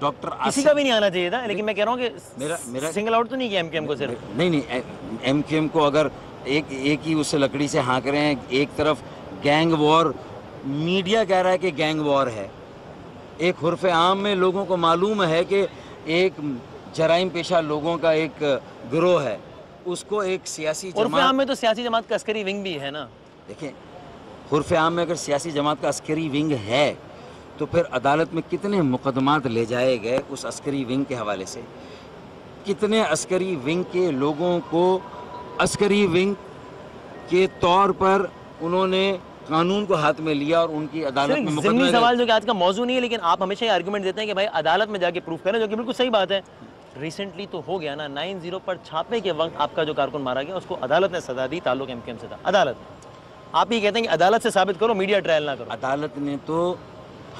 Doctor کسی کا بھی نہیں آنا چاہیے تھا, لیکن میں کہہ رہا ہوں کہ سنگل آؤٹ تو نہیں کیا MQM کو صرف. نہیں, MQM کو اگر ایک ہی اس سے لکڑی سے ہانک رہے ہیں, ایک طرف گینگ وار, میڈیا کہہ رہا ہے کہ گینگ وار ہے, ایک حرف عام میں لوگوں کو معلوم ہے کہ ایک جرائم پیشہ لوگوں کا ایک گروہ ہے, اس کو ایک سیاسی جماعت, عرف عام میں تو سیاسی جماعت کا عسکری ونگ بھی ہے نا. دیکھیں حرف عام میں اگر سیاسی جماعت کا عسکری ونگ ہے تو پھر عدالت میں کتنے مقدمات لے جائے گئے اس عسکری ونگ کے حوالے سے, کتنے عسکری ونگ کے لوگوں کو عسکری ونگ کے طور پر انہوں نے قانون کو ہاتھ میں لیا اور ان کی عدالت میں ضمنی مقدمے. سوال جو کہ آج کا موضوع نہیں ہے, لیکن آپ ہمیشہ یہ آرگومنٹ دیتے ہیں کہ بھائی عدالت میں جا کے پروف کریں, جو کہ بالکل صحیح بات ہے. ریسنٹلی تو ہو گیا نا, 9/0 پر چھاپے کے وقت آپ کا جو کارکن مارا گیا اس کو عدالت نے سزا دی, تعلق MQM سے تھا. عدالت, آپ یہ کہتے ہیں کہ عدالت سے ثابت کرو, میڈیا ٹرائل نہ کرو. عدالت نے تو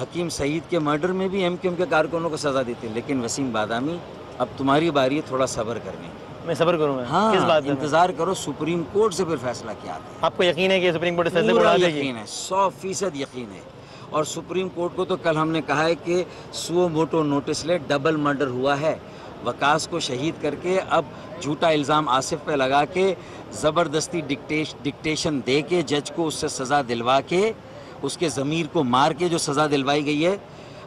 حکیم سعید کے مرڈر میں بھی MQM کے کارکنوں کو سزا دی تھی, لیکن وسیم بادامی اب تمہاری باری ہے تھوڑا صبر کرنے کی. میں صبر کروں, میں ہاں کس بات انتظار کرو, سپریم کورٹ سے پھر فیصلہ کیا آتا ہے. آپ کو یقین ہے کہ سپریم کورٹ فیصلے پورا اڑا دے گی؟ یقین ہے, 100% یقین ہے. اور سپریم کورٹ کو تو کل ہم نے کہا ہے کہ سو موٹو نوٹس لے, ڈبل مرڈر ہوا ہے, وکاس کو شہید کر کے اب جھوٹا الزام آصف پہ لگا کے زبردستی ڈکٹیشن دے کے جج کو اس سے سزا دلوا کے اس کے ضمیر کو مار کے جو سزا دلوائی گئی ہے,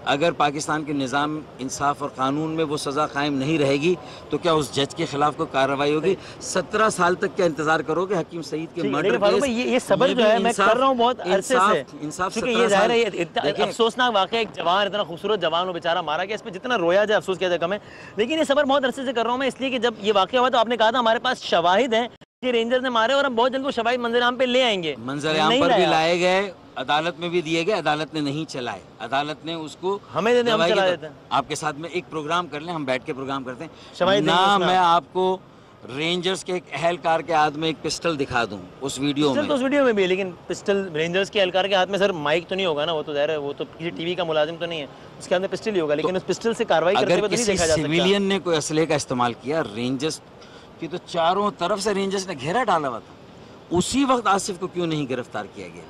اگر پاکستان کے نظام انصاف اور قانون میں وہ سزا قائم نہیں رہے گی تو کیا اس جج کے خلاف کوئی کارروائی ہوگی؟ 17 سال تک کیا انتظار کرو گے حکیم سعید کے مرڈر کیس؟ یہ صبر جو ہے میں کر رہا ہوں بہت عرصے سے. انصاف ٹھیک ہے, یہ ظاہر ہے افسوسناک واقعہ, ایک جوان, اتنا خوبصورت جوان وہ بیچارہ مارا گیا, اس پہ جتنا رویا جائے افسوس کیا جائے کم ہے. لیکن یہ صبر بہت عرصے سے کر رہا ہوں میں, اس لیے کہ جب یہ واقعہ ہوا تو آپ نے کہا تھا ہمارے پاس شواہد ہیں کہ رینجرز نے مارے اور ہم بہت جلد کو شواہد منظر عام پہ لے آئیں گے. منظر عام پر بھی لائے گئے, عدالت میں بھی دیے گئے, عدالت نے نہیں چلائے. عدالت نے اس کو ہمیں دے دیں, ہم چلا دیتے ہیں. آپ کے ساتھ میں ایک پروگرام کر لیں, ہم بیٹھ کے پروگرام کرتے ہیں نا. میں آپ کو رینجرز کے ایک اہلکار کے ہاتھ میں ایک پسٹل دکھا دوں اس ویڈیو میں. تو اس ویڈیو میں بھی ہے, لیکن پسٹل رینجرز کے اہلکار کے ہاتھ میں سر مائک تو نہیں ہوگا نا, وہ تو ظاہر ہے وہ تو کسی ٹی وی کا ملازم تو نہیں ہے, اس کے ہاتھ میں پسٹل ہی ہوگا, لیکن اس پسٹل سے کارروائی کرتے ہوئے تو نہیں دیکھا جا سکتا. اگر کسی سویلین نے کوئی اسلحے کا استعمال کیا, رینجرز کی تو چاروں طرف سے رینجرز نے گھیرا ڈالا ہوا تھا, اسی وقت آصف کو کیوں نہیں گرفتار کیا گیا؟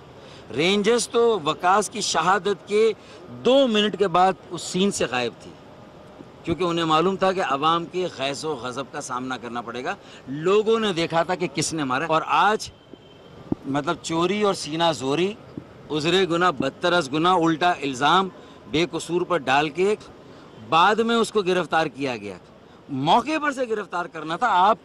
رینجرز تو وکاس کی شہادت کے 2 منٹ کے بعد اس سین سے غائب تھی, کیونکہ انہیں معلوم تھا کہ عوام کے غیظ و غضب کا سامنا کرنا پڑے گا. لوگوں نے دیکھا تھا کہ کس نے مارا, اور آج مطلب چوری اور سینہ زوری, عذر گناہ بدتر از گناہ, الٹا الزام بے قصور پر ڈال کے بعد میں اس کو گرفتار کیا گیا. موقع پر سے گرفتار کرنا تھا. آپ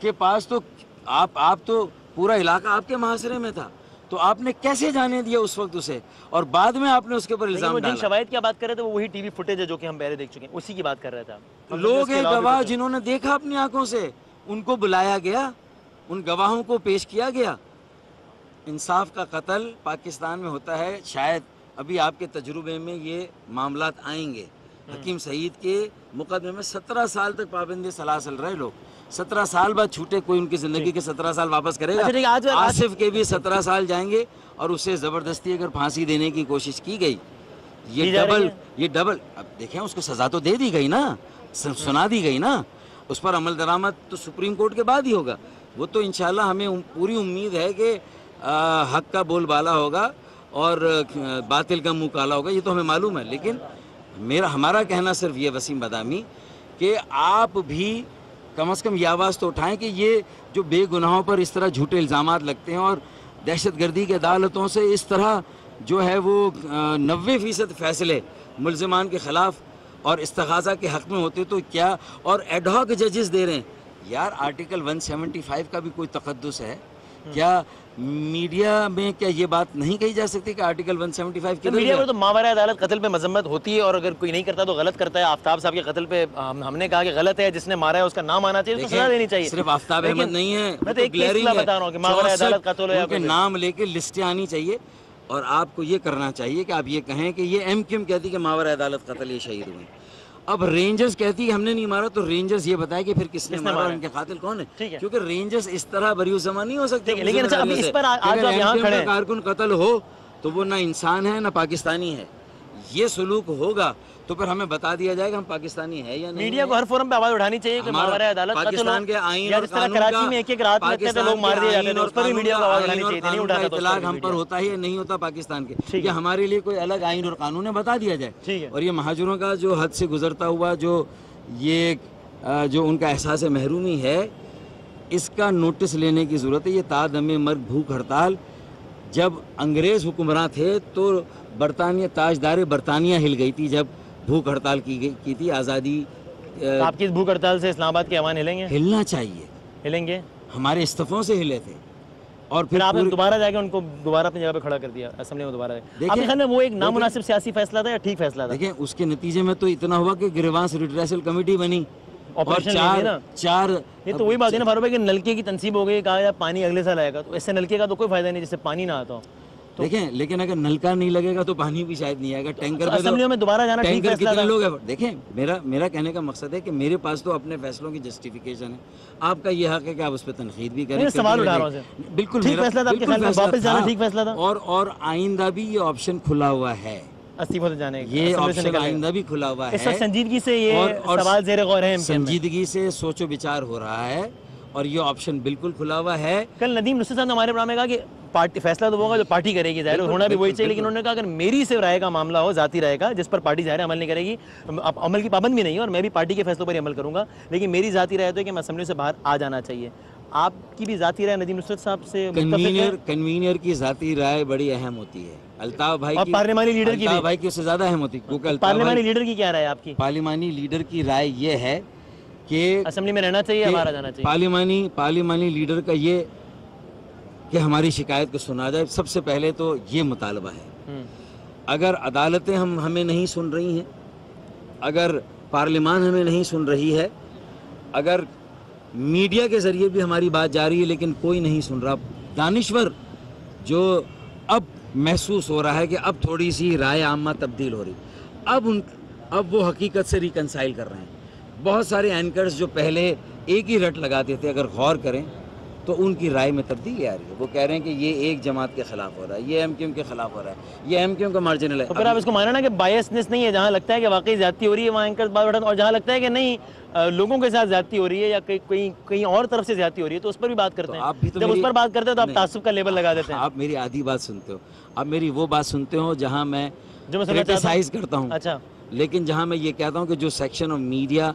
کے پاس تو آپ تو پورا علاقہ آپ کے محاصرے میں تھا, تو آپ نے کیسے جانے دیا اس وقت اسے, اور بعد میں آپ نے اس کے اوپر الزام ڈالا. جن شواہد کی بات کر رہے تھے وہ وہی ٹی وی فوٹیج ہے جو کہ ہم پہلے دیکھ چکے ہیں, اسی کی بات کر رہا تھا. لوگ ہیں گواہ جنہوں نے دیکھا اپنی آنکھوں سے, ان کو بلایا گیا, ان گواہوں کو پیش کیا گیا. انصاف کا قتل پاکستان میں ہوتا ہے, شاید ابھی آپ کے تجربے میں یہ معاملات آئیں گے. حکیم سعید کے مقدمے میں 17 سال تک پابندی سلاسل رہے لوگ, 17 سال بعد چھوٹے, کوئی ان کی زندگی کے 17 سال واپس کرے گا؟ آصف کے بھی 17 سال جائیں گے, اور اسے زبردستی اگر پھانسی دینے کی کوشش کی گئی, یہ ڈبل اب دیکھیں اس کو سزا تو دے دی گئی نا, سنا دی گئی نا, اس پر عمل درآمد تو سپریم کورٹ کے بعد ہی ہوگا. وہ تو انشاءاللہ ہمیں پوری امید ہے کہ حق کا بول بالا ہوگا اور باطل کا منہ کالا ہوگا, یہ تو ہمیں معلوم ہے. لیکن ہمارا کہنا صرف یہ وسیم بادامی کہ آپ بھی کم از کم یہ آواز تو اٹھائیں کہ یہ جو بے گناہوں پر اس طرح جھوٹے الزامات لگتے ہیں, اور دہشت گردی کے عدالتوں سے اس طرح جو ہے وہ 90% فیصلے ملزمان کے خلاف اور استغاثہ کے حق میں ہوتے تو کیا, اور ایڈ ہاک ججز دے رہے ہیں. یار آرٹیکل 175 کا بھی کوئی تقدس ہے کیا؟ میڈیا میں کیا یہ بات نہیں کہی جا سکتی کہ آرٹیکل 175 کے میڈیا میں تو ماورا عدالت قتل پہ مذمت ہوتی ہے, اور اگر کوئی نہیں کرتا تو غلط کرتا ہے. آفتاب صاحب کے قتل پہ ہم نے کہا کہ غلط ہے, جس نے مارا ہے اس کا نام آنا چاہیے, اس کو سزا دینی چاہیے. صرف آفتاب احمد نہیں ہے, میں تو ایک فیصلہ بتا رہا ہوں کہ ماورا عدالت قتل ہے, ان کے نام لے کے لسٹیں آنی چاہیے, اور آپ کو یہ کرنا چاہیے کہ آپ یہ کہیں کہ یہ MQM کہتی کہ ماورا عدالت قتل یہ شہید ہوئے. اب رینجرز کہتی ہے ہم نے نہیں مارا, تو رینجرز یہ بتائے کہ پھر کس نے مارا اور ان کے قاتل کون ہے, کیونکہ رینجرز اس طرح بریو زمان نہیں ہو سکتے. لیکن اچھا ابھی اس پر آج آپ یہاں کھڑے ہیں, کارکن قتل ہو تو وہ نہ انسان ہے نہ پاکستانی ہے. یہ سلوک ہوگا تو پھر ہمیں بتا دیا جائے گا ہم پاکستانی ہے یا نہیں. میڈیا کو ہر فورم پہ آواز اٹھانی چاہیے کہ ماورائے عدالت پاکستان کے آئین اور قانون کراچی میں ایک رات میں اتنے لوگ مار دیے جاتے ہیں, اس پر بھی میڈیا کو آواز اٹھانی چاہیے. نہیں اٹھاتا تو اطلاق ہم پر ہوتا ہے یا نہیں ہوتا پاکستان کے, کہ ہمارے لیے کوئی الگ آئین اور قانون ہے, بتا دیا جائے. اور یہ مہاجروں کا جو حد سے گزرتا ہوا جو ان کا احساس محرومی ہے, اس کا نوٹس لینے کی ضرورت ہے. یہ تا دم مرگ بھوک ہڑتال جب انگریز حکمراں تھے تو برطانیہ, تاجدار برطانیہ ہل گئی تھی جب بھوک ہڑتال کی تھی آزادی. آپ کی بھوک ہڑتال سے اسلام آباد کے ایوان ہلیں گے؟ ہلنا چاہیے. ہلیں گے. ہمارے استعفوں سے ہلے تھے اور پھر آپ نے دوبارہ جا کے ان کو دوبارہ اپنی جگہ پہ کھڑا کر دیا اسمبلی میں دوبارہ. آپ کے خیال میں وہ ایک نامناسب سیاسی فیصلہ تھا یا ٹھیک فیصلہ تھا؟ دیکھیں اس کے نتیجے میں تو اتنا ہوا کہ گریوانس ریڈریسل کمیٹی بنی اور چار یہ تو وہی بات ہے نا فاروق بھائی کہ نلکے کی تنصیب ہو گئی, کہا پانی اگلے سال آئے گا, تو اس سے نلکے کا تو کوئی فائدہ نہیں جس سے پانی نہ آتا ہو. دیکھیں لیکن اگر نلکا نہیں لگے گا تو پانی بھی شاید نہیں آئے گا. ٹینکر اسمبلیوں میں دوبارہ جانا ٹھیک فیصلہ تھا. لوگ ہیں. دیکھیں میرا کہنے کا مقصد ہے کہ میرے پاس تو اپنے فیصلوں کی جسٹیفیکیشن ہے, آپ کا یہ حق ہے کہ آپ اس پہ تنقید بھی کریں. سوال اٹھا رہا ہوں. بالکل ٹھیک فیصلہ تھا آپ کے خیال میں, واپس جانا ٹھیک فیصلہ تھا. اور آئندہ بھی یہ آپشن کھلا ہوا ہے, استعفے سے جانے کا یہ آپشن آئندہ بھی کھلا ہوا ہے. اس وقت سنجیدگی سے یہ سوال زیر غور ہے, سنجیدگی سے سوچ و بچار ہو رہا ہے اور یہ آپشن بالکل کھلا ہوا ہے. کل ندیم نصرت صاحب نے ہمارے پروگرام میں کہا کہ پارٹی فیصلہ تو ہوگا جو پارٹی کرے گی, ظاہر ہونا بھی وہی چاہیے, لیکن انہوں نے کہا اگر میری سے رائے کا معاملہ ہو, ذاتی رائے کا, جس پر پارٹی ظاہر عمل نہیں کرے گی, عمل کی پابند بھی نہیں ہے اور میں بھی پارٹی کے فیصلوں پر ہی عمل کروں گا, لیکن میری ذاتی رائے تو ہے کہ میں اسمبلی سے باہر آ جانا چاہیے. آپ کی بھی ذاتی رائے ندیم نصرت صاحب سے متفق ہے؟ کنوینر کی ذاتی رائے بڑی اہم ہوتی ہے. الطاف بھائی کی, پارلیمانی لیڈر کی, الطاف بھائی کی اس سے زیادہ اہم ہوتی ہے. پارلیمانی لیڈر کی کیا رائے ہے آپ کی؟ پارلیمانی لیڈر کی رائے یہ ہے کہ اسمبلی میں رہنا چاہیے یا باہر جانا چاہیے. پارلیمانی لیڈر کا یہ کہ ہماری شکایت کو سنا جائے. سب سے پہلے تو یہ مطالبہ ہے, اگر عدالتیں ہمیں نہیں سن رہی ہیں, اگر پارلیمان ہمیں نہیں سن رہی ہے, اگر میڈیا کے ذریعے بھی ہماری بات جا رہی ہے لیکن کوئی نہیں سن رہا, دانشور جو اب محسوس ہو رہا ہے کہ اب تھوڑی سی رائے عامہ تبدیل ہو رہی, اب وہ حقیقت سے ریکنسائل کر رہے ہیں. بہت سارے اینکرز جو پہلے ایک ہی رٹ لگاتے تھے, اگر غور کریں تو ان کی رائے میں تبدیلی آ رہی ہے. وہ کہہ رہے ہیں کہ یہ ایک جماعت کے خلاف ہو رہا ہے, یہ ایم کیو ایم کے خلاف ہو رہا ہے, یہ ایم کیو ایم کا مارجنل ہے. تو پھر آپ اس کو مانا نا کہ بائسنس نہیں ہے, جہاں لگتا ہے کہ واقعی زیادتی ہو رہی ہے وہاں اینکرز بات اٹھاتے ہیں, اور جہاں لگتا ہے کہ نہیں لوگوں کے ساتھ زیادتی ہو رہی ہے یا کہیں اور طرف سے زیادتی ہو رہی ہے تو اس پر بھی بات کرتے ہیں. جب اس پر بات کرتے ہیں تو آپ تعصب کا لیبل لگا دیتے ہیں. آپ میری آدھی بات سنتے ہو, آپ میری وہ بات سنتے ہو جہاں میں کرٹیسائز کرتا ہوں. اچھا, لیکن جہاں میں یہ کہتا ہوں کہ جو سیکشن آف میڈیا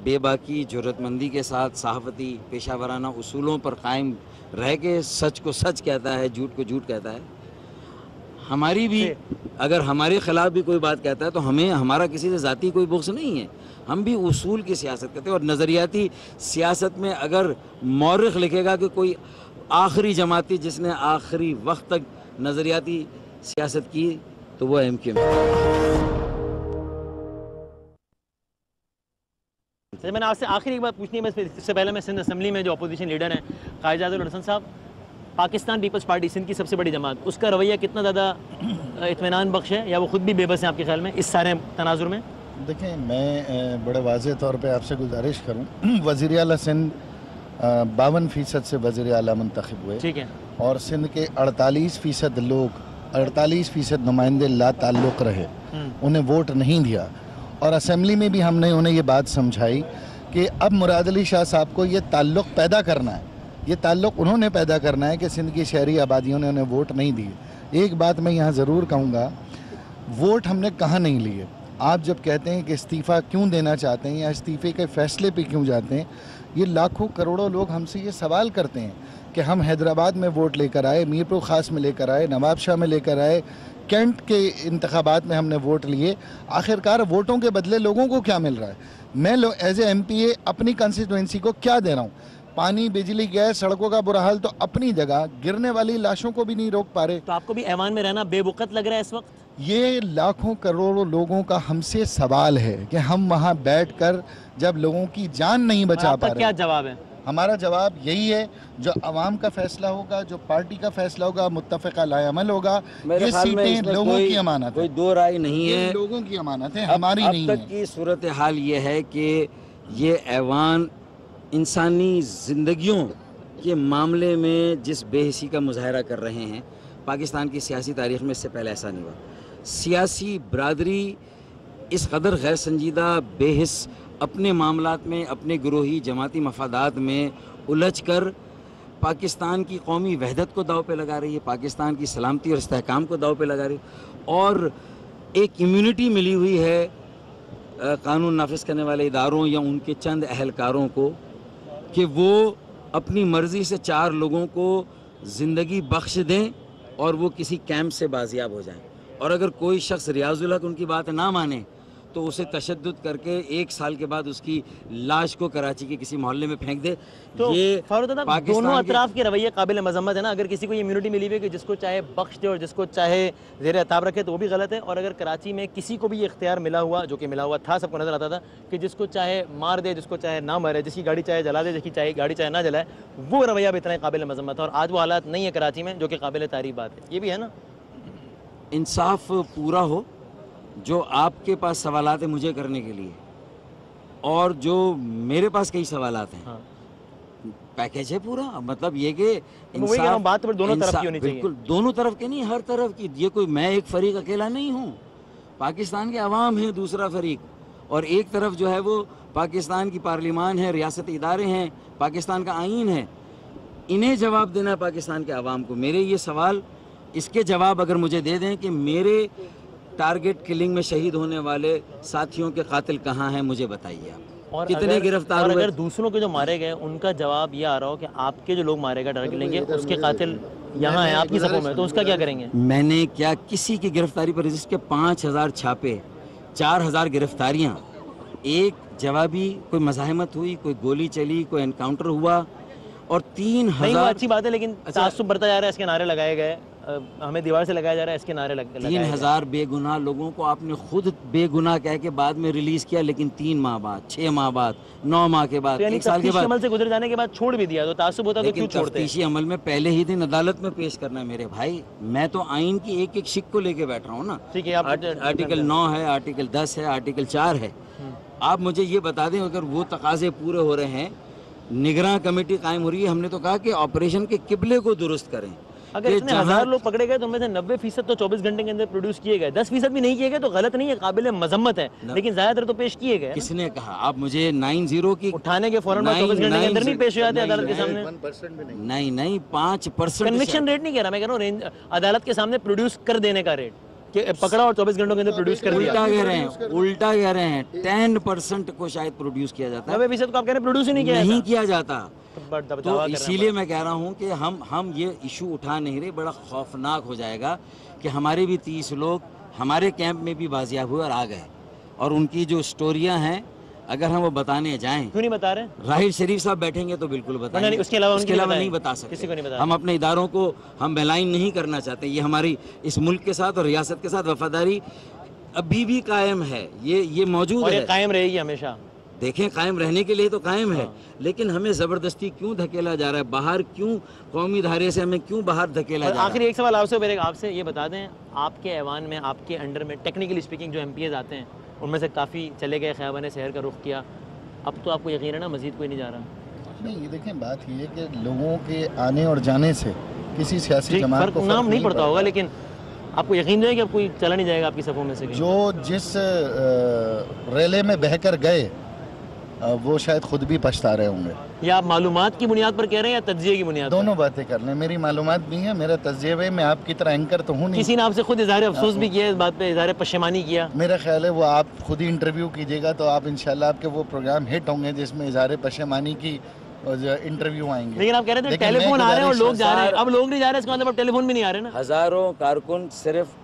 بے باکی جرأت مندی کے ساتھ صحافتی پیشہ ورانہ اصولوں پر قائم رہ کے سچ کو سچ کہتا ہے, جھوٹ کو جھوٹ کہتا ہے, ہماری بھی اگر ہمارے خلاف بھی کوئی بات کہتا ہے تو ہمارا کسی سے ذاتی کوئی بغض نہیں ہے, ہم بھی اصول کی سیاست کرتے ہیں. اور نظریاتی سیاست میں اگر مورخ لکھے گا کہ کوئی آخری جماعتی جس نے آخری وقت تک نظریاتی سیاست کی تو وہ ایم کیو ایم. میں نے آپ سے آخری ایک بات پوچھنی ہے, بس اس سے پہلے میں سندھ اسمبلی میں جو اپوزیشن لیڈر ہیں قائد جعفر الحسن صاحب, پاکستان پیپلز پارٹی سندھ کی سب سے بڑی جماعت, اس کا رویہ کتنا زیادہ اطمینان بخش ہے یا وہ خود بھی بے بس ہیں آپ کے خیال میں اس سارے تناظر میں؟ دیکھیں میں بڑے واضح طور پہ آپ سے گزارش کروں, وزیر اعلیٰ سندھ 52% سے وزیر اعلیٰ منتخب ہوئے, ٹھیک ہے, اور سندھ کے 48% لوگ 48% نمائندے لا تعلق رہے, انہیں ووٹ نہیں دیا. اور اسمبلی میں بھی ہم نے انہیں یہ بات سمجھائی کہ اب مراد علی شاہ صاحب کو یہ تعلق پیدا کرنا ہے, یہ تعلق انہوں نے پیدا کرنا ہے کہ سندھ کی شہری آبادیوں نے انہیں ووٹ نہیں دیے. ایک بات میں یہاں ضرور کہوں گا, ووٹ ہم نے کہاں نہیں لیے. آپ جب کہتے ہیں کہ استعفیٰ کیوں دینا چاہتے ہیں یا استعفے کے فیصلے پہ کیوں جاتے ہیں, یہ لاکھوں کروڑوں لوگ ہم سے یہ سوال کرتے ہیں کہ ہم حیدرآباد میں ووٹ لے کر آئے, میرپور خاص میں لے کر آئے, نواب شاہ میں لے کر آئے, کینٹ کے انتخابات میں ہم نے ووٹ لیے, آخرکار ووٹوں کے بدلے لوگوں کو کیا مل رہا ہے؟ میں ایز اے ایم پی اے اپنی کنسٹیٹوئنسی کو کیا دے رہا ہوں؟ پانی, بجلی, گیس, سڑکوں کا برا حال تو اپنی جگہ, گرنے والی لاشوں کو بھی نہیں روک پا رہے. تو آپ کو بھی ایوان میں رہنا بے وقت لگ رہا ہے اس وقت؟ یہ لاکھوں کروڑوں لوگوں کا ہم سے سوال ہے کہ ہم وہاں بیٹھ کر جب لوگوں کی جان نہیں بچا پا رہے. کیا جواب ہے؟ ہمارا جواب یہی ہے, جو عوام کا فیصلہ ہوگا, جو پارٹی کا فیصلہ ہوگا, متفقہ لائے عمل ہوگا. یہ سیٹیں لوگوں کی امانت ہے, کوئی دو رائے نہیں ہے, لوگوں کی امانت ہے, ہماری نہیں ہے. اب تک کی صورتحال یہ ہے کہ یہ ایوان انسانی زندگیوں کے معاملے میں جس بے حسی کا مظاہرہ کر رہے ہیں, پاکستان کی سیاسی تاریخ میں اس سے پہلے ایسا نہیں ہوا. سیاسی برادری اس قدر غیر سنجیدہ بے حس اپنے معاملات میں اپنے گروہی جماعتی مفادات میں الجھ کر پاکستان کی قومی وحدت کو داؤ پہ لگا رہی ہے، پاکستان کی سلامتی اور استحکام کو داؤ پہ لگا رہی ہے، اور ایک امیونٹی ملی ہوئی ہے قانون نافذ کرنے والے اداروں یا ان کے چند اہلکاروں کو کہ وہ اپنی مرضی سے 4 لوگوں کو زندگی بخش دیں اور وہ کسی کیمپ سے بازیاب ہو جائیں، اور اگر کوئی شخص ریاض الحق ان کی بات نہ مانے تو اسے تشدد کر کے 1 سال کے بعد اس کی لاش کو کراچی کے کسی محلے میں پھینک دے۔ تو یہ فاروق صاحب دونوں اطراف کے رویے قابل مذمت ہے نا، اگر کسی کو یہ امیونٹی ملی ہوئی ہے کہ جس کو چاہے بخش دے اور جس کو چاہے زیر عتاب رکھے تو وہ بھی غلط ہے، اور اگر کراچی میں کسی کو بھی یہ اختیار ملا ہوا، جو کہ ملا ہوا تھا، سب کو نظر آتا تھا کہ جس کو چاہے مار دے، جس کو چاہے نہ مارے، جس کی گاڑی چاہے جلا دے، جس کی چاہے گاڑی چاہے نہ جلائے، وہ رویہ بھی اتنا ہی قابل مذمت ہے، اور آج وہ حالات نہیں ہے کراچی میں، جو کہ قابل تعریف بات ہے، یہ بھی ہے نا۔ انصاف پورا ہو، جو آپ کے پاس سوالات ہیں مجھے کرنے کے لیے اور جو میرے پاس کئی سوالات ہیں، پیکیج ہے پورا، مطلب یہ کہ بات دونوں طرف کی ہونی چاہیے، بالکل دونوں طرف کے نہیں، ہر طرف کی، یہ کوئی میں ایک فریق اکیلا نہیں ہوں، پاکستان کے عوام ہیں دوسرا فریق، اور ایک طرف جو ہے وہ پاکستان کی پارلیمان ہے، ریاستی ادارے ہیں، پاکستان کا آئین ہے، انہیں جواب دینا ہے پاکستان کے عوام کو۔ میرے یہ سوال، اس کے جواب اگر مجھے دے دیں کہ میرے ٹارگٹ کلنگ میں شہید ہونے والے ساتھیوں کے قاتل کہاں ہیں، مجھے بتائیے آپ، اور کتنے گرفتار ہوئے؟ اگر دوسروں کے جو مارے گئے ان کا جواب یہ آ رہا ہو کہ آپ کے جو لوگ مارے گئے ٹارگٹ لیں گے اس کے قاتل یہاں ہیں آپ کی صفوں میں، تو اس کا کیا کریں گے؟ میں نے کیا کسی کی گرفتاری پر رجسٹر کے 5000 چھاپے، 4000 گرفتاریاں، ایک جوابی کوئی مزاحمت ہوئی، کوئی گولی چلی، کوئی انکاؤنٹر ہوا، اور 3000 اچھی بات ہے، لیکن تعصب بڑھتا جا رہا ہے، اس کے نعرے لگائے گئے، ہمیں دیوار سے لگایا جا رہا ہے، اس کے نعرے لگائے گئے۔ 3000 بے گناہ لوگوں کو آپ نے خود بے گناہ کہہ کے بعد میں ریلیز کیا، لیکن 3 ماہ بعد، 6 ماہ بعد، 9 ماہ کے بعد، 1 سال کے بعد عمل سے گزر جانے کے بعد چھوڑ بھی دیا، تو تعصب ہوتا تو کیوں چھوڑتے؟ تفتیشی عمل میں پہلے ہی دن عدالت میں پیش کرنا ہے میرے بھائی، میں تو آئین کی ایک ایک شک کو لے کے بیٹھ رہا ہوں نا۔ ٹھیک ہے، آرٹیکل 9 ہے، آرٹیکل 10 ہے، آرٹیکل 4 ہے، آپ مجھے یہ بتا دیں اگر وہ تقاضے پورے ہو رہے ہیں، نگراں کمیٹی قائم ہو رہی ہے، ہم نے تو کہا کہ آپریشن کے قبلے کو درست کریں۔ اگر اتنے 1000 لوگ پکڑے گئے تو ان میں سے 90% تو 24 گھنٹے کے اندر پروڈیوس کیے گئے، 10% بھی نہیں کیے گئے تو غلط نہیں ہے، قابل مذمت ہے، لیکن زیادہ تر تو پیش کیے گئے۔ کس نے کہا؟ آپ مجھے 90 کی اٹھانے کے فوراً 24 گھنٹے کے اندر نہیں پیش ہو جاتے عدالت کے سامنے؟ نہیں 5% کنوکشن ریٹ نہیں کہہ رہا میں، کہہ رہا ہوں عدالت کے سامنے پروڈیوس کر دینے کا ریٹ، کہ پکڑا اور 24 گھنٹوں کے اندر پروڈیوس کر دیا۔ الٹا کہہ رہے ہیں 10% کو شاید پروڈیوس کیا جاتا ہے، 90% کو آپ کہہ رہے ہیں پروڈیوس ہی نہیں کیا جاتا۔ تو اسی لیے میں کہہ رہا ہوں کہ ہم یہ ایشو اٹھا نہیں رہے، بڑا خوفناک ہو جائے گا کہ ہمارے بھی 30 لوگ ہمارے کیمپ میں بھی بازیاب ہوئے اور آ گئے، اور ان کی جو سٹوریاں ہیں اگر ہم وہ بتانے جائیں، کیوں نہیں بتا رہے؟ راہیل شریف صاحب بیٹھیں گے تو بالکل بتائیں گے، اس کے علاوہ نہیں بتا سکتے۔ ہم اپنے اداروں کو ہم بلائن نہیں کرنا چاہتے، یہ ہماری اس ملک کے ساتھ اور ریاست کے ساتھ وفاداری ابھی بھی قائم ہے، یہ موجود ہے اور یہ قائم رہے گی ہمیشہ۔ دیکھیں قائم رہنے کے لیے تو قائم ہے، لیکن ہمیں زبردستی کیوں دھکیلا جا رہا ہے باہر، کیوں قومی دھارے سے ہمیں کیوں باہر دھکیلا جا رہا ہے؟ آخری ایک سوال آپ سے یہ بتا دیں، آپ کے ایوان میں، آپ کے انڈر میں ٹیکنیکلی اسپیکنگ جو MPs آتے ہیں ان میں سے کافی چلے گئے، خیابان شہر کا رخ کیا، اب تو آپ کو یقین ہے نا مزید کوئی نہیں جا رہا؟ نہیں، یہ دیکھیں بات یہ ہے کہ لوگوں کے آنے اور جانے سے کسی سیاسی جماعت کو نام نہیں پڑتا ہوگا، لیکن آپ کو یقین ہے کہ اب کوئی چلا نہیں جائے گا آپ کی صفوں میں سے؟ جو جس ریلے میں بہہ کر گئے وہ شاید خود بھی پچھتا رہے ہوں گے۔ یا آپ معلومات کی بنیاد پر کہہ رہے ہیں یا تجزیے کی بنیاد پر؟ دونوں باتیں کر لیں، میری معلومات بھی ہیں، میرا تجزیہ ہے، میں آپ کی طرح اینکر تو ہوں نہیں۔ کسی نے آپ سے خود اظہار افسوس بھی کیا اس بات پہ، اظہار پشیمانی کیا؟ میرا خیال ہے وہ آپ خود ہی انٹرویو کیجیے گا تو آپ انشاءاللہ آپ کے وہ پروگرام ہٹ ہوں گے جس میں اظہار پشیمانی کی انٹرویو آئیں گے۔ لیکن آپ کہہ رہے تھے ٹیلی فون آ رہے ہیں اور لوگ جا رہے ہیں، اب لوگ نہیں جا رہے، اس کا مطلب اب ٹیلی فون بھی نہیں آ رہے نا۔ ہزاروں کارکن صرف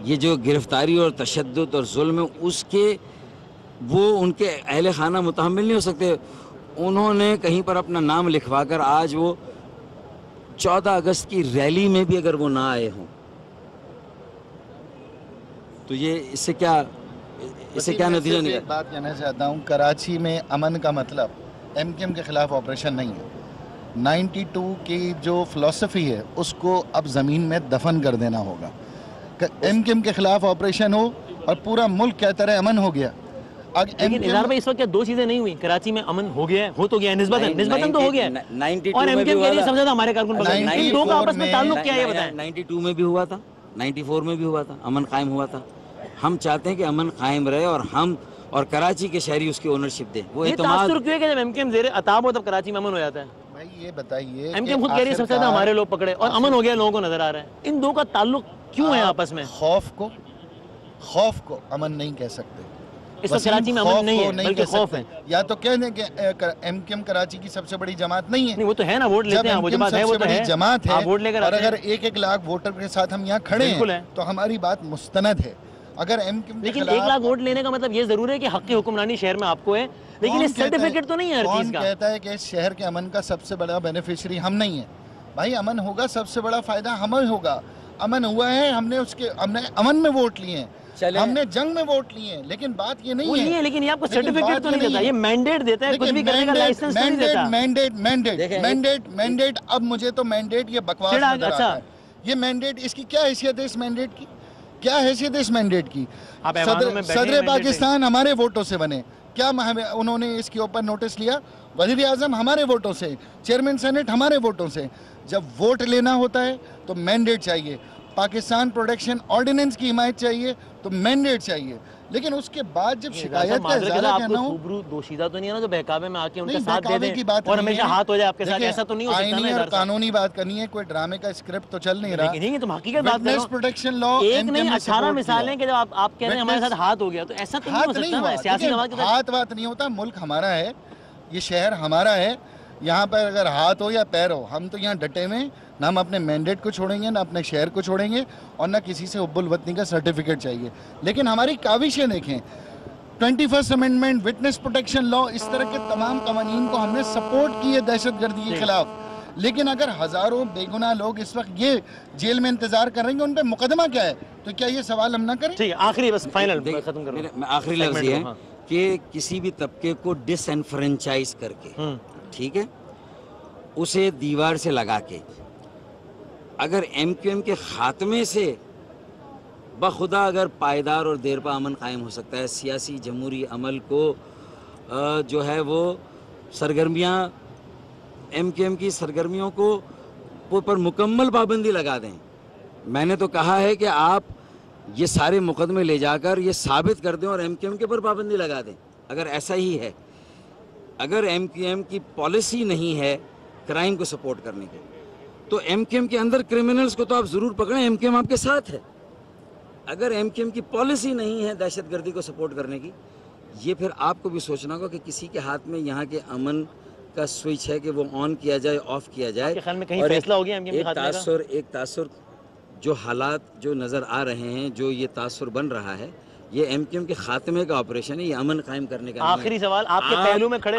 یہ جو گرفتاری اور تشدد اور ظلم ہے اس کے وہ ان کے اہل خانہ متحمل نہیں ہو سکتے، انہوں نے کہیں پر اپنا نام لکھوا کر آج وہ 14 اگست کی ریلی میں بھی اگر وہ نہ آئے ہوں تو یہ اس سے کیا نتیجہ نکلے؟ ایک بات کہنا چاہتا ہوں، کراچی میں امن کا مطلب MKM کے خلاف آپریشن نہیں ہے، 92 کی جو فلسفی ہے اس کو اب زمین میں دفن کر دینا ہوگا۔ MKM کے خلاف آپریشن ہو اور پورا ملک کہتا رہے امن ہو گیا۔ لیکن اظہار بھائی اس وقت کیا دو چیزیں نہیں ہوئی؟ کراچی میں امن ہو گیا ہے، ہو تو گیا ہے، نسبتاً تو ہو گیا ہے، اور MKM کے لیے سمجھا تھا ہمارے کارکن، ان دو کا آپس میں تعلق کیا ہے یہ بتائیں۔ 92 میں بھی ہوا تھا، 94 میں بھی ہوا تھا, امن قائم ہوا تھا. ہم چاہتے ہیں کہ امن قائم رہے اور ہم اور کراچی کے شہری اس کی اونرشپ دیں. وہ یہ اعتماد تاثر کیوں ہے کہ جب ایم کیو ایم زیر عطاب ہو تب کراچی میں امن ہو جاتا ہے؟ بھائی یہ بتائیے ایم کیو ایم خود کہہ رہی ہے سب سے زیادہ ہمارے لوگ پکڑے اور امن ہو گیا لوگوں کو نظر آ رہا ہے. ان دو کا تعلق کیوں ہے آپس میں؟ خوف کو امن نہیں کہہ سکتے. اس وقت کراچی میں امن نہیں ہے بلکہ خوف ہے. یا تو کہہ دیں کہ ایم کیو ایم کراچی کی سب سے بڑی جماعت نہیں ہے. نہیں وہ تو ہے نا, ووٹ لیتے ہیں, وہ جو بات ہے وہ تو ہے, جماعت ہے. ووٹ لے کر اور اگر 1-1 لاکھ ووٹر کے ساتھ ہم یہاں کھڑے ہیں تو ہماری بات مستند ہے. اگر ایم کیو ایم لیکن 1 لاکھ ووٹ لینے کا مطلب یہ ضرور ہے کہ حق حکمرانی شہر میں آپ کو ہے, لیکن یہ سرٹیفکیٹ تو نہیں ہے ہر چیز کا. کون کہتا ہے کہ اس شہر کے امن کا سب سے بڑا بینیفیشری ہم نہیں ہیں؟ بھائی امن ہوگا, سب سے بڑا فائدہ ہمیں ہوگا. امن ہوا ہے, ہم نے امن میں ووٹ لیے ہیں, ہم نے جنگ میں ووٹ لیے ہیں, لیکن بات یہ نہیں ہے. لیکن یہ آپ کو سرٹیفکیٹ تو نہیں دیتا, یہ مینڈیٹ دیتا ہے, کچھ بھی کرنے کا لائسنس نہیں دیتا. مینڈیٹ اب مجھے تو مینڈیٹ یہ بکواس نظر آتا ہے. یہ مینڈیٹ, اس کی کیا حیثیت ہے؟ اس مینڈیٹ کی کیا حیثیت ہے؟ اس مینڈیٹ کی صدر پاکستان ہمارے ووٹوں سے بنے, کیا انہوں نے اس کے اوپر نوٹس لیا؟ وزیر اعظم ہمارے ووٹوں سے, چیئرمین سینٹ ہمارے ووٹوں سے. جب ووٹ لینا ہوتا ہے تو مینڈیٹ چاہیے. پاکستان پروڈکشن آرڈیننس کی حمایت چاہیے تو مینڈیٹ چاہیے. لیکن اس کے بعد جب شکایت کا اظہار کرنا ہو, خوبرو دوشیدہ تو نہیں ہے نا جو بہکاوے میں آ کے ان کا ساتھ دے دیں اور ہمیشہ ہاتھ ہو جائے آپ کے ساتھ, ایسا تو نہیں ہو سکتا نا. اور قانونی بات کرنی ہے, کوئی ڈرامے کا اسکرپٹ تو چل نہیں رہا. نہیں تم حقیقت بات کرو, پروٹیکشن لا ایک نہیں 18 مثالیں کہ جب آپ کہہ رہے ہیں ہمارے ساتھ ہاتھ ہو گیا, تو ایسا تو نہیں ہو سکتا نا. سیاسی ہاتھ بات نہیں ہوتا. ملک ہمارا ہے, یہ شہر ہمارا ہے. یہاں پر اگر ہاتھ ہو یا پیر ہو, ہم تو یہاں ڈٹے ہوئے ہیں. نہ ہم اپنے مینڈیٹ کو چھوڑیں گے, نہ اپنے شہر کو چھوڑیں گے, اور نہ کسی سے حب الوطنی کا سرٹیفکیٹ چاہیے. لیکن ہماری کاوشیں دیکھیں, 21 امینڈمنٹ, وٹنس پروٹیکشن لا, اس طرح کے تمام قوانین کو ہم نے سپورٹ کی ہے دہشت گردی کے خلاف. لیکن اگر ہزاروں بے گناہ لوگ اس وقت یہ جیل میں انتظار کر رہے ہیں کہ ان پہ مقدمہ کیا ہے, تو کیا یہ سوال ہم نہ کریں؟ ٹھیک ہے, آخری بس فائنل ختم کروں. میں آخری لفظ یہ ہے کہ کسی بھی طبقے کو ڈس انفرنچائز کر کے, ٹھیک ہے, اسے دیوار سے لگا کے, اگر ایم کیو ایم کے خاتمے سے بخدا اگر پائیدار اور دیر پا امن قائم ہو سکتا ہے, سیاسی جمہوری عمل کو جو ہے وہ سرگرمیاں, ایم کیو ایم کی سرگرمیوں کو پر مکمل پابندی لگا دیں. میں نے تو کہا ہے کہ آپ یہ سارے مقدمے لے جا کر یہ ثابت کر دیں اور ایم کیو ایم کے پر پابندی لگا دیں. اگر ایسا ہی ہے, اگر ایم کیو ایم کی پالیسی نہیں ہے کرائم کو سپورٹ کرنے کی, تو ایم کیو ایم کے اندر کرمنلز کو تو آپ ضرور پکڑیں, ایم کیو ایم آپ کے ساتھ ہے. اگر ایم کیو ایم کی پالیسی نہیں ہے دہشت گردی کو سپورٹ کرنے کی, یہ پھر آپ کو بھی سوچنا ہوگا کہ کسی کے ہاتھ میں یہاں کے امن کا سوئچ ہے کہ وہ آن کیا جائے, آف کیا جائے. اور ایک تاثر جو حالات جو نظر آ رہے ہیں, جو یہ تاثر بن رہا ہے, یہ ایم کیو ایم کے خاتمے کا آپریشن ہے, یہ امن قائم کرنے کا. آخری سوال آپ کے پہلو میں کھڑے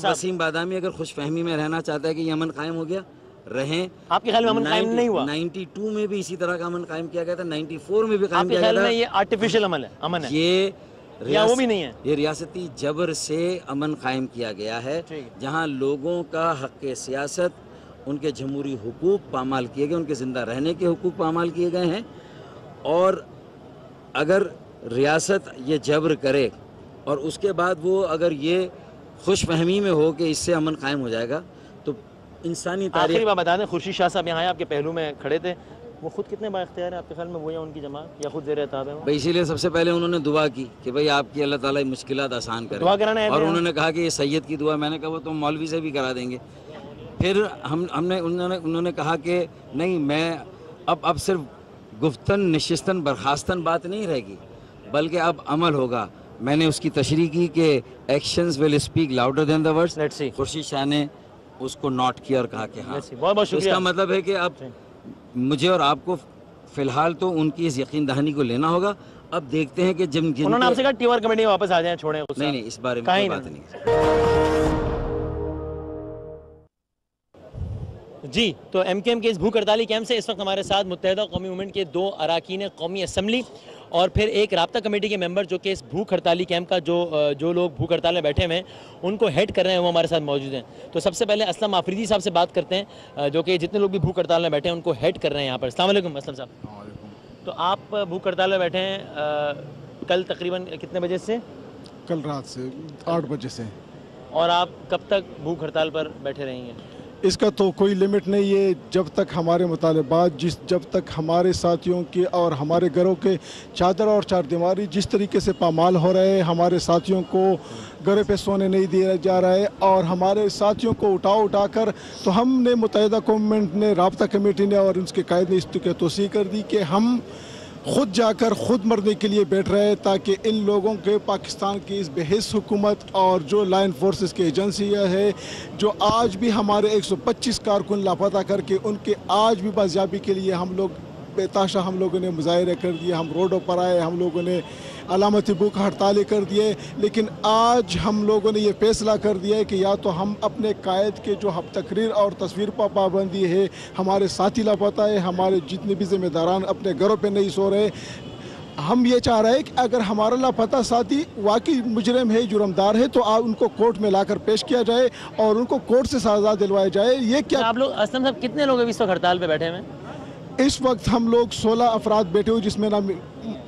وسیم بادامی اگر خوش فہمی میں رہنا چاہتا ہے کہ یہ امن قائم ہو گیا, رہیں. آپ کے خیال میں امن قائم نہیں ہوا؟ 92 میں بھی اسی طرح کا امن قائم کیا گیا تھا, 94 میں بھی قائم کیا گیا تھا. آپ کے خیال میں یہ آرٹیفیشل امن ہے؟ یہ وہ بھی نہیں ہے, یہ ریاستی جبر سے امن قائم کیا گیا ہے, جہاں لوگوں کا حق سیاست, ان کے جمہوری حقوق پامال کیے گئے, ان کے زندہ رہنے کے حقوق پامال کیے گئے ہیں. اور اگر ریاست یہ جبر کرے اور اس کے بعد وہ اگر یہ خوش فہمی میں ہو کہ اس سے امن قائم ہو جائے گا, تو انسانی تاریخ. آخری بات بتا دیں, خورشید شاہ صاحب یہاں آئے, آپ کے پہلو میں کھڑے تھے, وہ خود کتنے با اختیار ہیں آپ کے خیال میں, وہ یا ان کی جماعت, یا خود زیر اعتاب ہے وہ؟ اسی لیے سب سے پہلے انہوں نے دعا کی کہ بھئی آپ کی اللہ تعالیٰ مشکلات آسان کرے, دعا کرانا ہے. اور انہوں نے کہا کہ یہ سید کی دعا. میں نے کہا وہ تو مولوی سے بھی کرا دیں گے. پھر انہوں نے کہا کہ نہیں, میں اب صرف گفتن نشستن برخاستن بات نہیں رہے گی, بلکہ اب عمل ہوگا. میں نے اس کی تشریح کی کہ actions will speak louder than the words. Khurshid Shah نے اس کو نوٹ کیا اور کہا کہ ہاں. بہت بہت شکریہ. اس کا مطلب ہے کہ اب مجھے اور آپ کو فی الحال تو ان کی اس یقین دہانی کو لینا ہوگا. اب دیکھتے ہیں کہ انہوں نے آپ سے کہا ٹیور کمیٹی میں واپس آ جائیں, چھوڑیں. نہیں, اس بارے میں کوئی بات نہیں. جی, تو ایم کیو ایم کے اس بھوک ہڑتالی کیمپ سے اس وقت ہمارے ساتھ متحدہ قومی موومنٹ کے 2 اراکین قومی اسمبلی اور پھر ایک رابطہ کمیٹی کے ممبر جو کہ اس بھوک ہڑتالی کیمپ کا جو لوگ بھوک ہڑتال میں بیٹھے ہوئے ہیں ان کو ہیڈ کر رہے ہیں, وہ ہمارے ساتھ موجود ہیں. تو سب سے پہلے اسلم آفریدی صاحب سے بات کرتے ہیں, جو کہ جتنے لوگ بھی بھوک ہڑتال میں بیٹھے ہیں ان کو ہیڈ کر رہے ہیں یہاں پر. السلام علیکم اسلم صاحب. تو آپ بھوک ہڑتال میں بیٹھے ہیں کل تقریباً کتنے بجے سے؟ کل رات سے 8 بجے سے. اور آپ کب تک بھوک ہڑتال پر بیٹھے رہیں گے؟ اس کا تو کوئی لمٹ نہیں ہے. جب تک ہمارے مطالبات جب تک ہمارے ساتھیوں کے اور ہمارے گھروں کے چادر اور چار دیواری جس طریقے سے پامال ہو رہے ہیں, ہمارے ساتھیوں کو گھروں پہ سونے نہیں دیا جا رہا ہے اور ہمارے ساتھیوں کو اٹھا کر, تو ہم نے متحدہ قوموں نے, رابطہ کمیٹی نے اور اس کے قائد نے اس کی توثیق کر دی کہ ہم خود جا کر خود مرنے کے لیے بیٹھ رہے ہیں, تاکہ ان لوگوں کے پاکستان کی اس بے حس حکومت اور جو لا فورسز کی ایجنسیاں ہے جو آج بھی ہمارے 125 کارکن لاپتہ کر کے ان کے آج بھی بازیابی کے لیے ہم لوگ بے تحاشا ہم لوگوں نے مظاہرے کر دیے, ہم روڈوں پر آئے, ہم لوگوں نے علامتی بھوک ہڑتالیں کر دیے, لیکن آج ہم لوگوں نے یہ فیصلہ کر دیا ہے کہ یا تو ہم اپنے قائد کے جو تقریر اور تصویر پر پابندی ہے, ہمارے ساتھی لاپتہ ہے, ہمارے جتنے بھی ذمہ داران اپنے گھروں پہ نہیں سو رہے. ہم یہ چاہ رہے ہیں کہ اگر ہمارا لاپتہ ساتھی واقعی مجرم ہے, جرمدار ہے, تو ان کو کورٹ میں لا کر پیش کیا جائے اور ان کو کورٹ سے سزا دلوائی جائے. یہ کیا آپ لوگ اسلم صاحب کتنے لوگ اس وقت ہڑتال پہ بیٹھے ہوئے ہیں؟ اس وقت ہم لوگ 16 افراد بیٹھے ہوئے, جس میں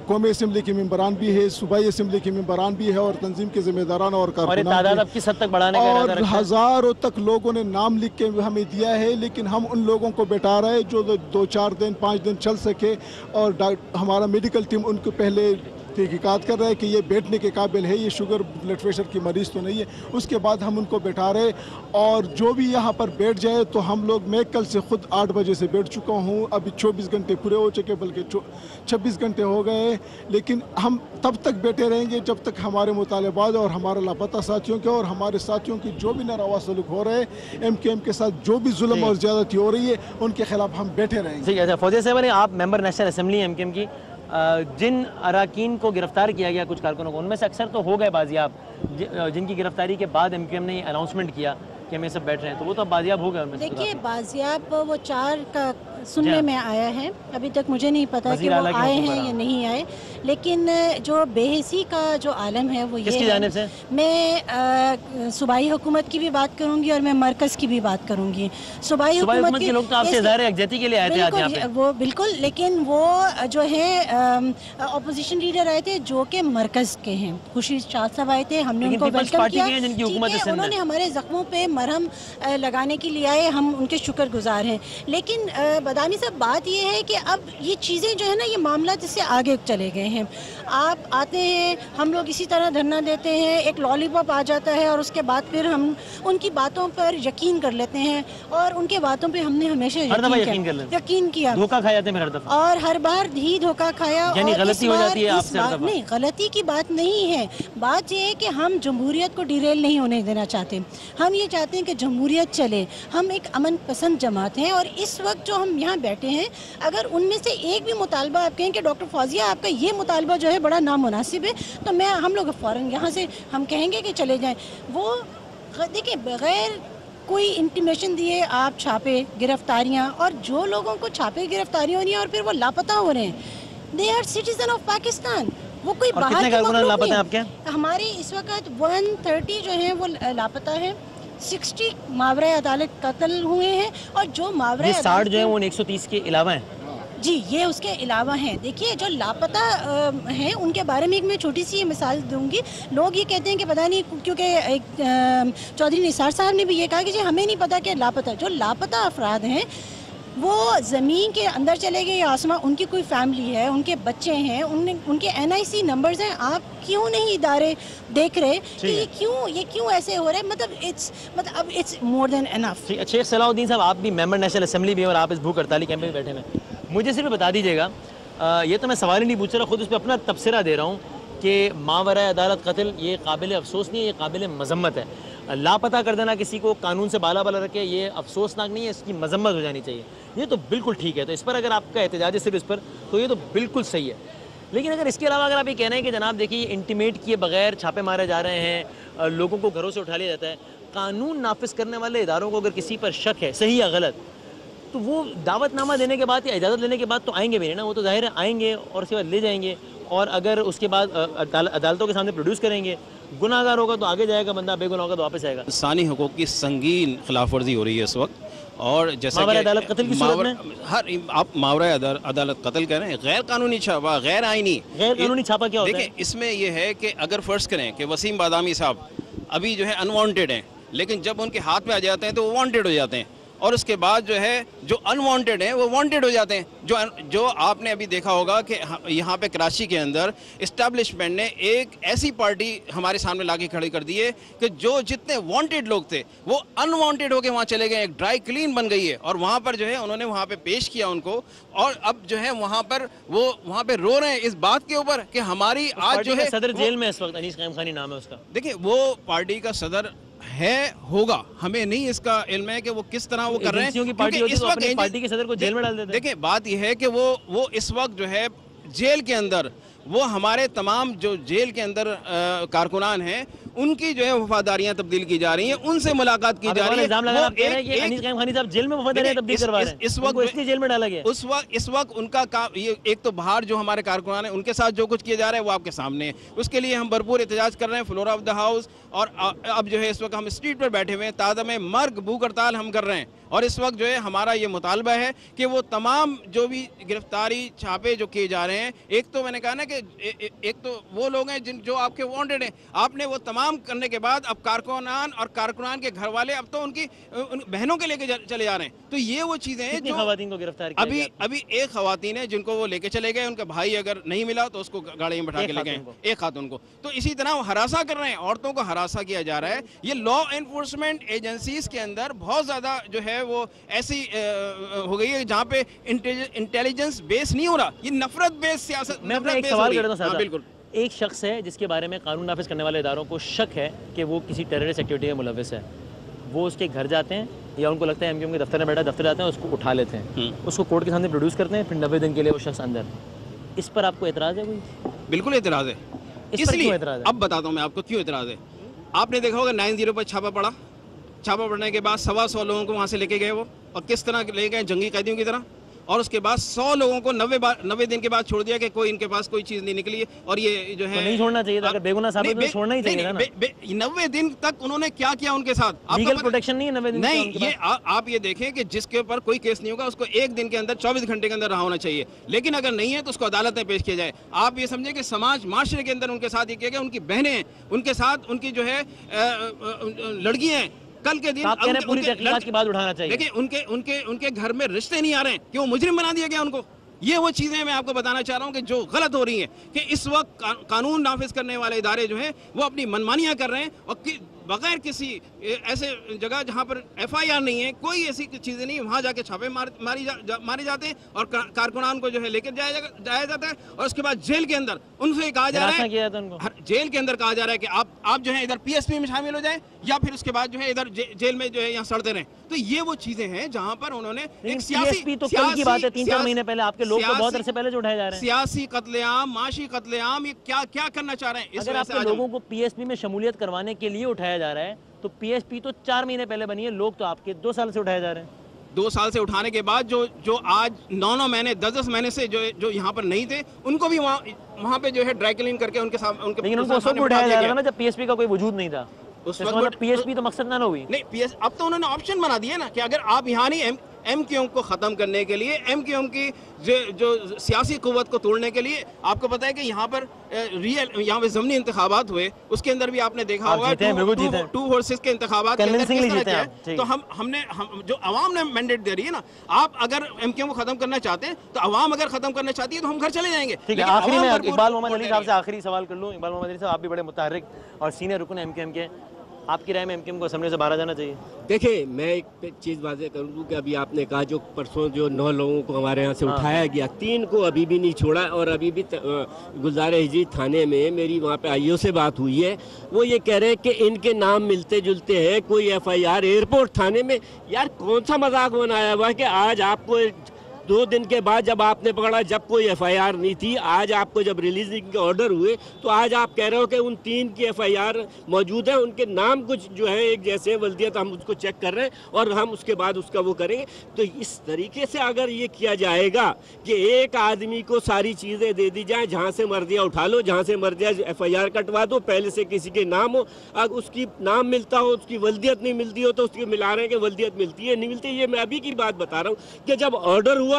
قومی اسمبلی کے ممبران بھی ہے, صوبائی اسمبلی کے ممبران بھی ہے اور تنظیم کے ذمہ داران اور کارکنان, اور تعداد اب کس حد تک بڑھانے کا ارادہ رکھا ہے؟ اور ہزاروں تک لوگوں نے نام لکھ کے ہمیں دیا ہے, لیکن ہم ان لوگوں کو بیٹھا رہے جو 2-4 دن 5 دن چل سکے, اور ہمارا میڈیکل ٹیم ان کو پہلے تحقیقات کر رہے ہیں کہ یہ بیٹھنے کے قابل ہے, یہ شوگر بلڈ پریشر کی مریض تو نہیں ہے. اس کے بعد ہم ان کو بیٹھا رہے, اور جو بھی یہاں پر بیٹھ جائے تو ہم لوگ, میں کل سے خود 8 بجے سے بیٹھ چکا ہوں, ابھی 24 گھنٹے پورے ہو چکے, بلکہ 26 گھنٹے ہو گئے, لیکن ہم تب تک بیٹھے رہیں گے جب تک ہمارے مطالبات اور ہمارے لاپتہ ساتھیوں کے اور ہمارے ساتھیوں کی جو بھی ناروا سلوک ہو رہے ہیں, MKM کے ساتھ جو بھی ظلم اور زیادتی ہو رہی ہے, ان کے خلاف ہم بیٹھے رہیں گے. ٹھیک ہے. فوزیہ صاحب, آپ ممبر نیشنل اسمبلی MKM کی, جن اراکین کو گرفتار کیا گیا کچھ کارکنوں کو, ان میں سے اکثر تو ہو گئے بازیاب, جن کی گرفتاری کے بعد MKM نے اناؤنسمنٹ کیا کہ ہم یہ سب بیٹھ رہے ہیں, تو وہ تو اب بازیاب ہو گئے ان میں سے. دیکھیے بازیاب وہ 4 کا سننے میں آیا ہے, ابھی تک مجھے نہیں پتا کہ وہ آئے ہیں یا نہیں آئے, لیکن جو بے حسی کا جو عالم ہے وہ یہ کس کی جانب سے؟ میں صوبائی حکومت کی بھی بات کروں گی اور میں مرکز کی بھی بات کروں گی. صوبائی حکومت کے لوگ تو آپ سے ظاہر یکجہتی کے لیے آئے تھے آج یہاں پہ. وہ بالکل, لیکن وہ جو ہے اپوزیشن لیڈر آئے تھے جو کہ مرکز کے ہیں, خورشید شاد صاحب آئے تھے, ہم نے ان کو ویلکم کیا, انہوں نے ہمارے زخموں پہ مرہم لگانے کے لیے آئے, ہم ان کے شکر گزار ہیں. لیکن بادامی صاحب بات یہ ہے کہ اب یہ چیزیں جو ہے نا, یہ معاملات اس سے آگے چلے گئے ہیں. آپ آتے ہیں, ہم لوگ اسی طرح دھرنا دیتے ہیں, ایک لالی پاپ آ جاتا ہے اور اس کے بعد پھر ہم ان کی باتوں پر یقین کر لیتے ہیں, اور ان کے باتوں پہ ہم نے ہمیشہ یقین کیا, دھوکہ کھا جاتے ہیں ہر دفعہ, اور ہر بار ہی دھوکہ کھایا. یعنی غلطی ہو جاتی ہے آپ سے ہر دفعہ. نہیں, غلطی کی بات نہیں ہے, بات یہ ہے کہ ہم جمہوریت کو ڈیریل نہیں ہونے دینا چاہتے. ہم یہ چاہتے ہیں کہ جمہوریت چلے. ہم ایک امن پسند جماعت ہیں, اور اس وقت جو ہم یہاں بیٹھے ہیں, اگر ان میں سے ایک بھی مطالبہ آپ کہیں کہ ڈاکٹر فوزیہ آپ کا یہ مطالبہ جو ہے بڑا نامناسب ہے, تو ہم لوگ فوراً یہاں سے ہم کہیں گے کہ چلے جائیں. وہ دیکھیں, بغیر کوئی انٹیمیشن دیے آپ چھاپے گرفتاریاں, اور جو لوگوں کو چھاپے گرفتاریاں ہو رہی ہیں اور پھر وہ لاپتہ ہو رہے ہیں, they are citizen of Pakistan. وہ کوئی باہر کے مخلوق نہیں. ہمارے اس وقت 130 جو ہیں وہ لاپتہ ہیں, 60 ماورائے عدالت قتل ہوئے ہیں, اور جو ماورائے 60 جو ہیں وہ 130 کے علاوہ ہیں. جی, یہ اس کے علاوہ ہیں. دیکھیے, جو لاپتہ ہیں ان کے بارے میں ایک میں چھوٹی سی مثال دوں گی. لوگ یہ کہتے ہیں کہ پتہ نہیں, کیونکہ ایک چودھری نثار صاحب نے بھی یہ کہا کہ جی ہمیں نہیں پتا کہ لاپتہ, جو لاپتہ افراد ہیں وہ زمین کے اندر چلے گئے یا آسمان, ان کی کوئی فیملی ہے, ان کے بچے ہیں, ان کے NIC نمبرز ہیں. آپ کیوں نہیں ادارے دیکھ رہے کہ یہ کیوں ایسے ہو رہے ہیں؟ مطلب اٹس مور دین انف. شیخ صلاح الدین صاحب, آپ بھی ممبر نیشنل اسمبلی بھی ہیں اور آپ اس بھوک ہڑتالی کیمپ میں بیٹھے ہیں. مجھے صرف بتا دیجیے گا, یہ تو میں سوال ہی نہیں پوچھ رہا, خود اس پہ اپنا تبصرہ دے رہا ہوں کہ ماورائے عدالت قتل یہ قابل افسوس نہیں ہے, یہ قابل مذمت ہے. لاپتہ کر دینا کسی کو قانون سے بالا بالا رکھے, یہ افسوسناک نہیں ہے, اس کی مذمت ہو جانی چاہیے. یہ تو بالکل ٹھیک ہے. تو اس پر اگر آپ کا احتجاج ہے صرف اس پر, تو یہ تو بالکل صحیح ہے. لیکن اگر اس کے علاوہ اگر آپ یہ کہہ رہے ہیں کہ جناب دیکھیے انٹیمیٹ کیے بغیر چھاپے مارے جا رہے ہیں, لوگوں کو گھروں سے اٹھا لیا جاتا ہے, قانون نافذ کرنے والے اداروں کو اگر کسی پر شک ہے صحیح یا غلط, تو وہ دعوت نامہ دینے کے بعد یا اجازت لینے کے بعد تو آئیں گے بھی نہیں نا. وہ تو ظاہر ہے آئیں گے اور اس کے بعد لے جائیں گے, اور اگر اس کے بعد عدالتوں کے سامنے پروڈیوس کریں گے. گناہ گار ہوگا تو آگے جائے گا بندہ, بے گناہ ہوگا تو واپس آئے گا. انسانی حقوق کی سنگین خلاف ورزی ہو رہی ہے اس وقت, اور جیسا ماورائے عدالت قتل کی صورت میں آپ ماورائے عدالت قتل کہہ رہے ہیں, غیر قانونی چھاپا, غیر آئینی. غیر قانونی چھاپا کیا ہوتا ہے؟ دیکھیں, اس میں یہ ہے کہ اگر فرض کریں کہ وسیم بادامی صاحب ابھی جو ہے انوانٹیڈ ہیں, لیکن جب ان کے ہاتھ میں آ جاتے ہیں تو وہ وانٹیڈ ہو جاتے ہیں. اور اس کے بعد جو ہے جو انوانٹیڈ ہیں وہ وانٹیڈ ہو جاتے ہیں. جو آپ نے ابھی دیکھا ہوگا کہ یہاں پہ کراچی کے اندر اسٹیبلشمنٹ نے ایک ایسی پارٹی ہمارے سامنے لا کے کھڑی کر دی ہے کہ جو جتنے وانٹیڈ لوگ تھے وہ انوانٹیڈ ہو کے وہاں چلے گئے. ایک ڈرائی کلین بن گئی ہے اور وہاں پر جو ہے انہوں نے وہاں پہ پیش کیا ان کو, اور اب جو ہے وہاں پر وہ وہاں پہ رو رہے ہیں اس بات کے اوپر کہ ہماری آج جو ہے صدر جیل میں اس وقت انیس قائم خانی نام ہے اس کا. دیکھیں وہ پارٹی کا صدر ہے ہوگا, ہمیں نہیں اس کا علم ہے کہ وہ کس طرح وہ کر رہے ہیں. پارٹی کے صدر کو جیل میں ڈال دیتے ہیں. دیکھیں بات یہ ہے کہ وہ اس وقت جو ہے جیل کے اندر وہ ہمارے تمام جو جیل کے اندر کارکنان ہیں ان کی جو ہے وفاداریاں تبدیل کی جا رہی ہیں, ان سے ملاقات کی جا رہی ہے. انیس قائم خانی صاحب جیل میں وفاداریاں تبدیل کروا رہے ہیں, اس وقت اس لیے جیل میں ڈالا گیا. اس وقت ان کا کام یہ ایک تو باہر جو ہمارے کارکنان ہیں ان کے ساتھ جو کچھ کیا جا رہا ہے وہ آپ کے سامنے ہے. اس کے لیے ہم بھرپور احتجاج کر رہے ہیں فلور آف دا ہاؤس, اور اب جو ہے اس وقت ہم اسٹریٹ پر بیٹھے ہوئے ہیں, تازہ مرگ بھوک ہڑتال ہم کر رہے ہیں. اور اس وقت جو ہے ہمارا یہ مطالبہ ہے کہ وہ تمام جو بھی گرفتاری چھاپے جو کیے جا رہے ہیں, ایک تو میں نے کہا نا کہ ایک تو وہ لوگ ہیں جو آپ کے وانٹیڈ ہیں, آپ نے وہ تمام کرنے کے بعد اب کارکنان اور کارکنان کے گھر والے اب تو ان کی بہنوں کے لے کے چلے جا رہے ہیں. تو یہ وہ چیزیں ہیں جو خواتین کو گرفتار کیا ابھی ایک خواتین ہے جن کو وہ لے کے چلے گئے, ان کا بھائی اگر نہیں ملا تو اس کو گاڑی میں بٹھا کے لے گئے, ایک خاتون کو. تو اسی طرح وہ ہراساں کر رہے ہیں, عورتوں کو ہراساں کیا جا رہا ہے. یہ لا انفورسمنٹ ایجنسیز کے اندر بہت زیادہ جو ہے وہ ایسی ہو گئی ہے جہاں پہ انٹیلیجنس بیس نہیں ہو رہا, یہ نفرت بیس سیاست. میں اپنا ایک سوال کرتا ہوں. بالکل, ایک شخص ہے جس کے بارے میں قانون نافذ کرنے والے اداروں کو شک ہے کہ وہ کسی ٹیررسٹ ایکٹیویٹی میں ملوث ہے, وہ اس کے گھر جاتے ہیں یا ان کو لگتا ہے ایم کے دفتر میں بیٹھا, دفتر جاتے ہیں, اس کو اٹھا لیتے ہیں, اس کو کورٹ کے سامنے پروڈیوس کرتے ہیں, پھر 90 دن کے لیے وہ شخص اندر. اس پر آپ کو اعتراض ہے کوئی؟ بالکل اعتراض ہے. اس لیے اب بتاتا ہوں میں آپ کو کیوں اعتراض ہے. آپ نے دیکھا ہوگا 90 پر چھاپا پڑا, چھاپا پڑنے کے بعد 125 لوگوں کو وہاں سے لے کے گئے وہ, اور کس طرح لے گئے جنگی قیدیوں کی طرح, اور اس کے بعد 100 لوگوں کو 90 دن کے بعد چھوڑ دیا کہ کوئی ان کے پاس کوئی چیز نہیں نکلی. اور یہ جو ہے نہیں چھوڑنا چاہیے تھا, اگر بے گناہ ثابت ہو تو چھوڑنا ہی چاہیے تھا نا. 90 دن تک انہوں نے کیا کیا ان کے ساتھ, لیگل پروٹیکشن نہیں ہے 90 دن. نہیں, یہ آپ یہ دیکھیں کہ جس کے اوپر کوئی کیس نہیں ہوگا اس کو 1 دن کے اندر 24 گھنٹے کے اندر رہا ہونا چاہیے, لیکن اگر نہیں ہے تو اس کو عدالت میں پیش کیا جائے. آپ یہ سمجھیں کہ معاشرے کے اندر ان کے ساتھ یہ کیا گیا, ان کی بہنیں ہیں, ان کے ساتھ ان کی جو ہے لڑکیاں ہیں, کل کے دن پوری تحقیقات کے بعد اٹھانا چاہیے. دیکھیں ان کے گھر میں رشتے نہیں آ رہے ہیں کہ وہ مجرم بنا دیا گیا ان کو. یہ وہ چیزیں میں آپ کو بتانا چاہ رہا ہوں کہ جو غلط ہو رہی ہیں, کہ اس وقت قانون نافذ کرنے والے ادارے جو ہیں وہ اپنی منمانیاں کر رہے ہیں, اور بغیر کسی ایسے جگہ جہاں پر FIR نہیں ہے, کوئی ایسی چیزیں نہیں, وہاں جا کے چھاپے مارے جاتے ہیں اور کارکنان کو جو ہے لے کے جایا جاتا ہے, اور اس کے بعد جیل کے اندر ان سے کہا جا رہا ہے, جیل کے اندر کہا جا رہا ہے کہ آپ جو ہے ادھر PSP میں شامل ہو جائیں, یا پھر اس کے بعد جو ہے ادھر جیل میں جو ہے یہاں سڑتے رہیں. تو یہ وہ چیزیں ہیں جہاں پر انہوں نے ایک سیاسی تو کل کی بات ہے, 3-4 مہینے پہلے آپ کے لوگ تو بہت عرصے پہلے جو اٹھائے جا رہے ہیں, سیاسی قتل عام, معاشی قتل عام, یہ کیا کرنا چاہ رہے ہیں. اگر آپ کے لوگوں کو PSP میں شمولیت کروانے کے لیے اٹھایا جا رہا ہے تو PSP تو 4 مہینے پہلے بنی ہے, لوگ تو آپ کے 2 سال سے اٹھائے جا رہے ہیں. 2 سال سے اٹھانے کے بعد جو آج 9 مہینے 10 مہینے سے جو یہاں پر نہیں تھے, ان کو بھی وہاں پہ جو ہے ڈرائی کلین کر کے ان کے ساتھ لیکن ان کو سب اٹھایا جا رہا ہے نا جب PSP کا کوئی وجود نہیں تھا. اس وقت PSP تو مقصد نہ ہوئی. نہیں, اب تو انہوں نے آپشن بنا دیا نا کہ اگر آپ یہاں نہیں MQM کو ختم کرنے کے لیے, MQM کی جو سیاسی قوت کو توڑنے کے لیے, آپ کو پتہ ہے کہ یہاں پر یہاں پہ ضمنی انتخابات ہوئے, اس کے اندر بھی آپ نے دیکھا ہوگا 2 ہورسز کے انتخابات کے اندر کس طرح کیا ہے. تو ہم نے جو عوام نے مینڈیٹ دے رہی ہے نا, آپ اگر MQM کو ختم کرنا چاہتے ہیں تو عوام اگر ختم کرنا چاہتی ہے تو ہم گھر چلے جائیں گے. ٹھیک ہے, آخری میں اقبال محمد علی صاحب سے آخری سوال کر لوں. اقبال محمد علی صاحب, آپ بھی بڑے متحرک اور سینئر رکن MQM کے, آپ کی رائے میں MQM کو اسمبلی سے باہر جانا چاہیے؟ دیکھیں, میں ایک چیز واضح کروں دوں کہ ابھی آپ نے کہا جو پرسوں جو 9 لوگوں کو ہمارے یہاں سے اٹھایا گیا, 3 کو ابھی بھی نہیں چھوڑا, اور ابھی بھی گلزار ہجری تھانے میں میری وہاں پہ IO سے بات ہوئی ہے, وہ یہ کہہ رہے ہیں کہ ان کے نام ملتے جلتے ہیں, کوئی FIR ایئرپورٹ تھانے میں. یار کون سا مذاق بنایا ہوا ہے کہ آج آپ کو 2 دن کے بعد جب آپ نے پکڑا, جب کوئی FIR نہیں تھی, آج آپ کو جب ریلیزنگ کے آرڈر ہوئے تو آج آپ کہہ رہے ہو کہ ان 3 کی FIR موجود ہیں, ان کے نام کچھ جو ہے ایک جیسے ولدیت, ہم اس کو چیک کر رہے ہیں اور ہم اس کے بعد اس کا وہ کریں گے. تو اس طریقے سے اگر یہ کیا جائے گا کہ ایک آدمی کو ساری چیزیں دے دی جائیں, جہاں سے مردیا اٹھا لو, جہاں سے مردیا FIR کٹوا دو, پہلے سے کسی کے نام ہو, اگر اس کی نام ملتا ہو, اس کی ولدیت نہیں ملتی ہو تو اس کی ملا رہے ہیں کہ ولدیت ملتی ہے نہیں ملتی. یہ میں ابھی کی بات بتا رہا ہوں کہ جب آرڈر ہوا